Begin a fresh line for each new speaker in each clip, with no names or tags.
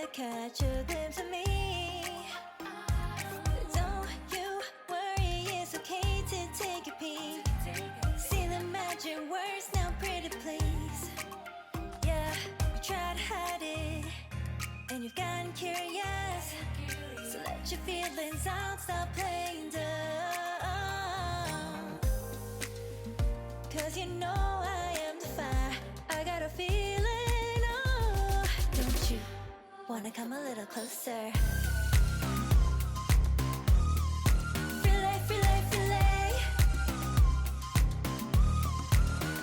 to catch a glimpse of me. Don't you worry, it's okay to take a peek. See the magic words now, pretty please. Yeah, you try to hide it, and you've gotten curious. So let your feelings out, stop playing dumb. Cause you know I am the fire, I got a feeling, oh. Don't you wanna come a little closer? Fillet, fillet, fillet.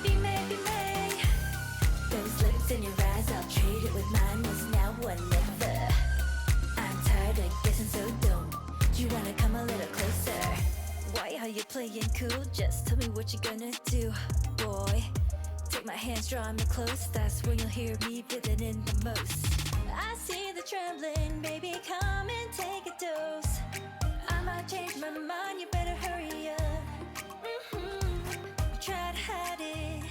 Be made, be made. Those lips in your eyes, I'll trade it with mine. It's now or never. I'm tired of guessing, so don't you wanna come a little closer? Why are you playing cool? Just tell me what you're gonna do, boy. Take my hands, draw me close. That's when you'll hear me feeling in the most. I see the trembling, baby, come and take a dose. I might change my mind, you better hurry up. You try to hide it,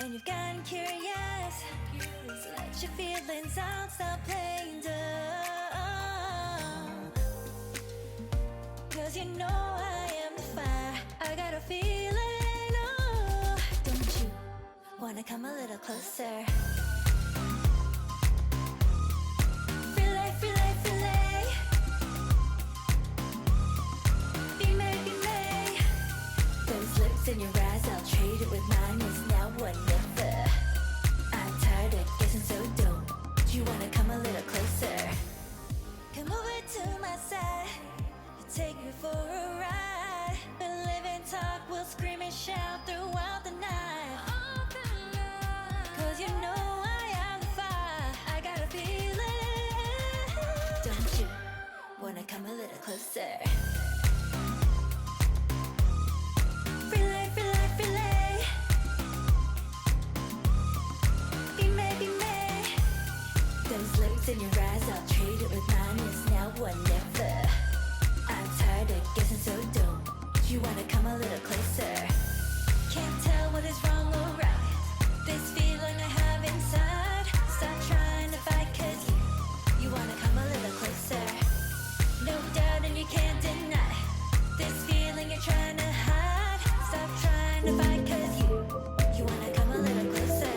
and you've gotten curious. So let your feelings out, stop playing dumb. Cause you know I am the fire, I got a feeling, oh. Don't you wanna come a little closer? Fillet, fillet, fillet. Be made, be made. Those lips in your eyes, I'll trade it with mine. It's now or never. I'm tired of guessing, so don't you wanna come a little closer? Come over to my side, take me for a ride. We'll live and talk, we'll scream and shout throughout the night. Cause you know I am the fire, I got a feeling. Don't you wanna come a little closer? Fillet, fillet, fillet. Be made, be made. Those lips in your eyes, I'll trade it with mine. It's now or never. I'm tired of guessing, so don't you wanna come a little closer? Can't tell what is wrong or right. This feeling I have inside. Stop trying to fight, cause you wanna come a little closer. No doubt and you can't deny this feeling you're trying to hide. Stop trying to fight, cause you wanna come a little closer.